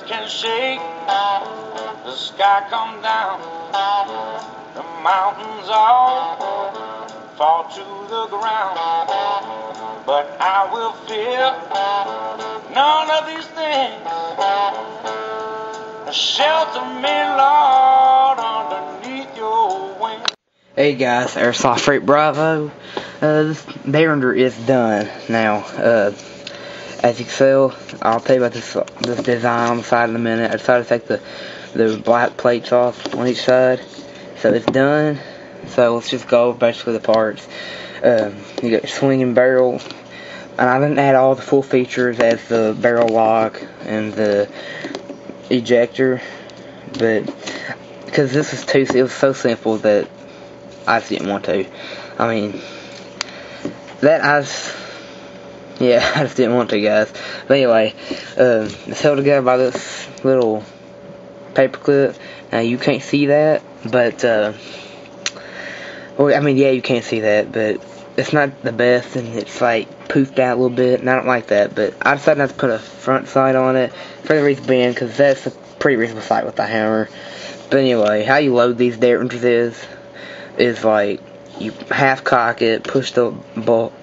can shake, the sky come down, the mountains all fall to the ground, but I will fear none of these things. Shelter me, Lord, underneath your wings. Hey guys, Airsoft Freak Bravo. This derringer is done now. As you can tell, I'll tell you about this design on the side in a minute. I decided to take the black plates off on each side, so it's done. So let's just go over basically the parts. You got your swinging barrel, and I didn't add all the full features as the barrel lock and the ejector, but because it was so simple that I just didn't want to. I mean, I just didn't want to, guys. But anyway, it's held together by this little paper clip. Now you can't see that, but well, I mean, yeah, you can't see that, but it's not the best, and it's like poofed out a little bit, and I don't like that. But I decided not to put a front sight on it for the reason being, because that's a pretty reasonable sight with the hammer. But anyway, how you load these derringers is like you half cock it, push the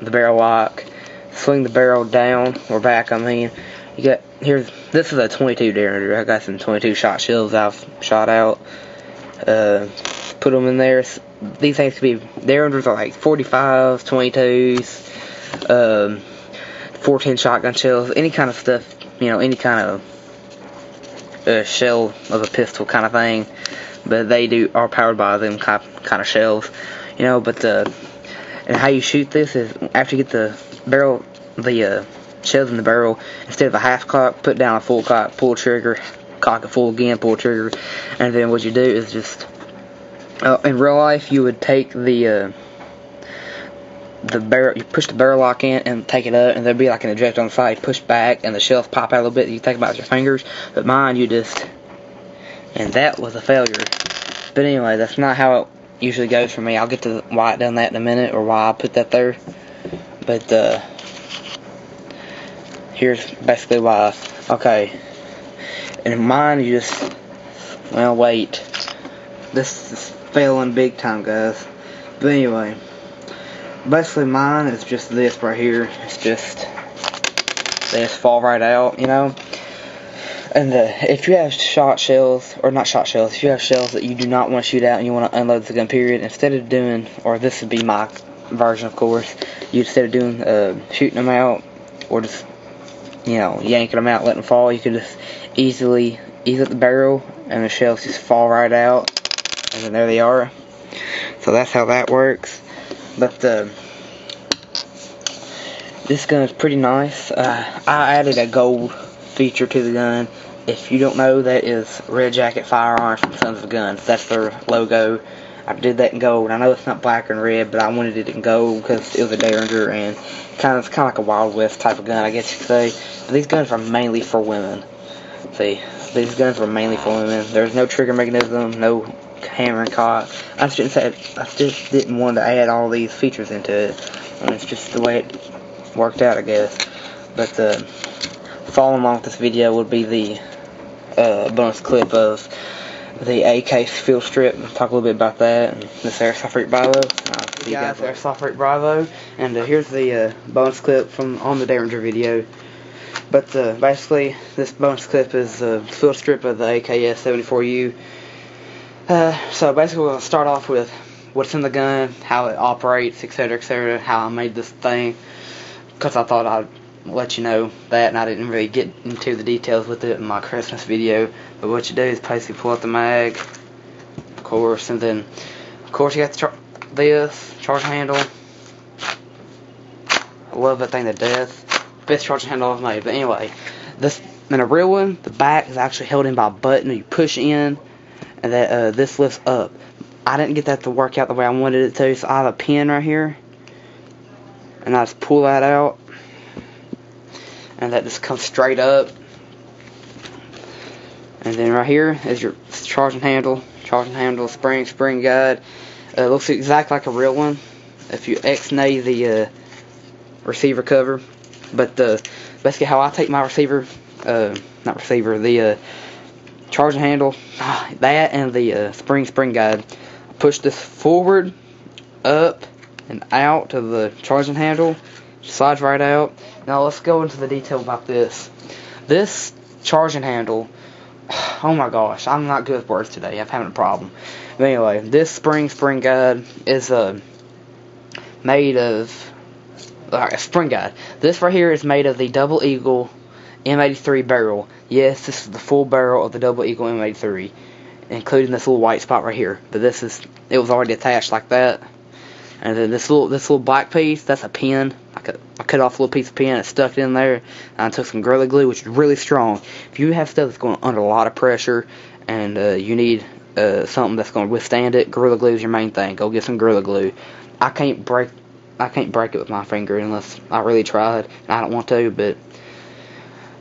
barrel lock, swing the barrel down or back. I mean, this is a 22 derringer. I got some 22 shot shells I've shot out. Put them in there. These things could be derringers are like 45s, 22s, 410 shotgun shells, any kind of stuff, any kind of shell of a pistol kind of thing. But they are powered by them kind of shells, But and how you shoot this is after you get the barrel, the shells in the barrel, instead of a half cock, put down a full cock, pull trigger, cock it full again, pull trigger, and then what you do is just in real life you would take the barrel, you push the barrel lock in and take it up, and there'd be like an ejector on the side, push back, and the shells pop out a little bit. You take them out with your fingers, but mine and that was a failure. But anyway, that's not how it usually goes for me. I'll get to why I done that in a minute, or why I put that there. But here's basically why. Okay, and mine you just, well, wait. This is failing big time, guys. But anyway, basically mine is just this right here. It's just, they just fall right out, And if you have shot shells, or not shot shells, if you have shells that you do not want to shoot out and you want to unload the gun, period, instead of doing, or this would be my version, of course, instead of doing shooting them out, or just, yanking them out, letting them fall, you can just easily ease up the barrel, and the shells just fall right out, and then there they are. So that's how that works. But this gun is pretty nice. I added a gold feature to the gun. If you don't know, that is Red Jacket Firearms from Sons of Guns. That's their logo. I did that in gold. I know it's not black and red, but I wanted it in gold because it was a derringer, and it's kind of like a Wild West type of gun, I guess you could say. But these guns are mainly for women. See, these guns are mainly for women. There's no trigger mechanism, no hammer and cock. I just didn't want to add all these features into it. And it's just the way it worked out, I guess. But following along with this video would be the bonus clip of the AK field strip. I'll talk a little bit about that. And this Airsoft Freak Bravo. See you guys, Airsoft Freak Bravo. And here's the bonus clip on the derringer video. But basically, this bonus clip is a field strip of the AKS-74U. So basically, we'll start off with what's in the gun, how it operates, etc., how I made this thing, because I thought I'd let you know that, and I didn't really get into the details with it in my Christmas video. But what you do is basically pull out the mag, of course, and then of course you got this charging handle. I love that thing to death. Best charging handle I've made. But anyway, this in a real one, the back is actually held in by a button. You push in, and that this lifts up. I didn't get that to work out the way I wanted it to, so I have a pin right here, and I just pull that out, and that just comes straight up. And then right here is your charging handle, spring guide. It looks exactly like a real one if you X-nay the receiver cover. But basically how I take my receiver not receiver, the charging handle, that and the spring guide. Push this forward, up, and out of the charging handle. Slides right out. Now let's go into the detail about this. This charging handle, oh my gosh, I'm not good with words today. I'm having a problem. But anyway, this spring guide is made of a spring guide. This right here is made of the Double Eagle M83 barrel. Yes, this is the full barrel of the Double Eagle M83, including this little white spot right here. But it was already attached like that. And then this little black piece, that's a pin. I cut off a little piece of pin and stuck it in there. And I took some Gorilla Glue, which is really strong. If you have stuff that's going under a lot of pressure and you need something that's going to withstand it, Gorilla Glue is your main thing. Go get some Gorilla Glue. I can't break it with my finger unless I really tried. And I don't want to, but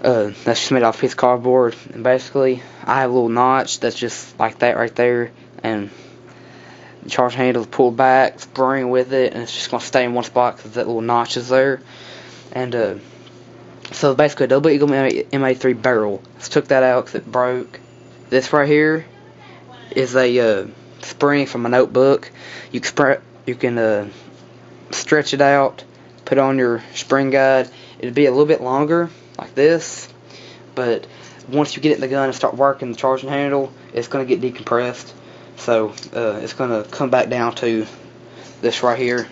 that's just made off a piece of cardboard. And basically, I have a little notch that's just like that right there, and the charge handle is pulled back, spring with it, and it's just going to stay in one spot because that little notch is there. And so basically, a Double Eagle M83 barrel. Let's took that out because it broke. This right here is a spring from a notebook. You can stretch it out, put on your spring guide. It'd be a little bit longer, like this, but once you get it in the gun and start working the charging handle, it's going to get decompressed. So it's going to come back down to this right here.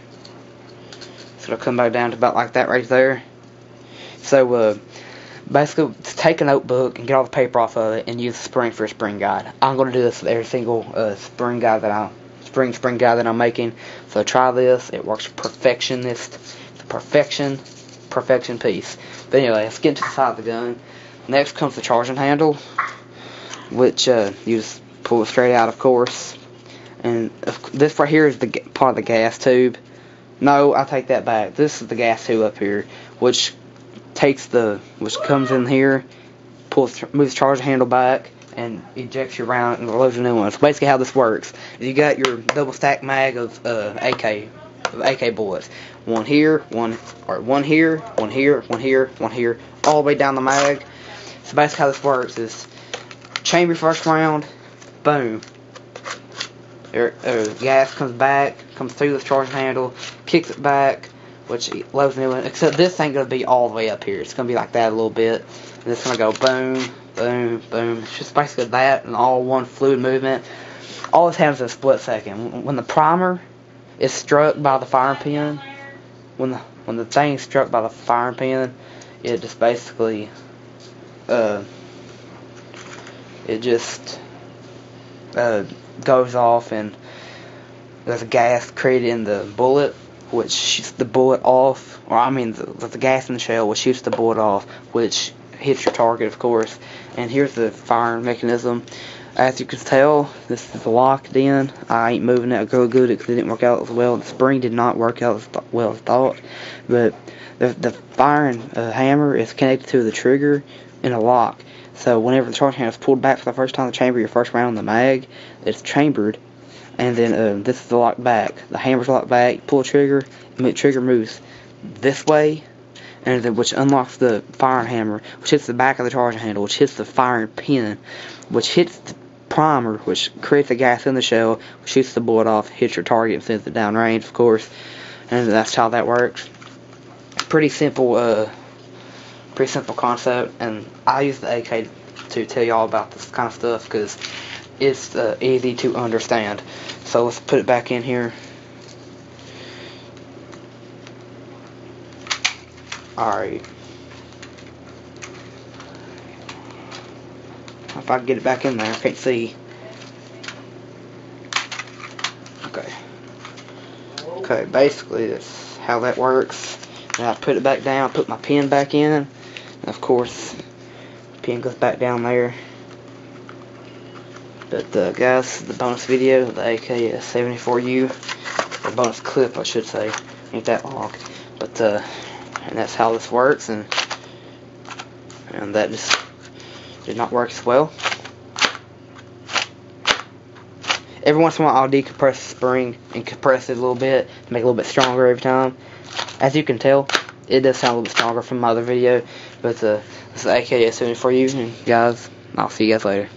So it'll come back down to about like that right there. So basically, take a notebook and get all the paper off of it and use the spring for a spring guide. I'm going to do this with every single spring guide that I'm making. So try this. It works perfectionist. It's a perfection piece. But anyway, let's get to the side of the gun. Next comes the charging handle, which you just pull it straight out, of course. And this right here is the part of the gas tube. No, I take that back. This is the gas tube up here, which comes in here, moves the charging handle back, and ejects you around and loads a new one. So basically, how this works is you got your double stack mag of AK bullets. One here, one here, one here, one here, one here, all the way down the mag. So basically, how this works is chamber first round, boom. Gas comes through the charging handle, kicks it back, which loads a new one. Except this ain't gonna be all the way up here. It's gonna be like that a little bit, and it's gonna go boom, boom, boom. It's just basically that and all one fluid movement. All this happens in a split second. When the primer is struck by the firing pin, when the thing is struck by the firing pin, it just basically goes off, and there's a gas created in the bullet which shoots the bullet off, or I mean the gas in the shell which shoots the bullet off, which hits your target, of course. And here's the firing mechanism. As you can tell, this is locked in. I ain't moving it. I go good because it didn't work out as well. The spring did not work out as well as thought, but the firing hammer is connected to the trigger in a lock. So whenever the charging handle is pulled back for the first time to chamber your first round in the mag, it's chambered, and then this is the lock back. The hammer's locked back. You pull the trigger, and the trigger moves this way, and then which unlocks the firing hammer, which hits the back of the charging handle, which hits the firing pin, which hits the primer, which creates the gas in the shell, which shoots the bullet off, hits your target, and sends it down range, of course. And that's how that works. Pretty simple concept, and I use the AK to tell y'all about this kind of stuff because it's easy to understand. So let's put it back in here. Alright. If I can get it back in there, I can't see. Okay, basically that's how that works. Now I put it back down, put my pin back in, and of course the pin goes back down there. But guys, the bonus video, the AK-74U, or bonus clip I should say, ain't that long, but and that's how this works, and that just did not work as well. Every once in a while I'll decompress the spring and compress it a little bit to make it a little bit stronger every time. As you can tell, it does sound a little bit stronger from my other video, but this is AKS doing it for you, and guys, I'll see you guys later.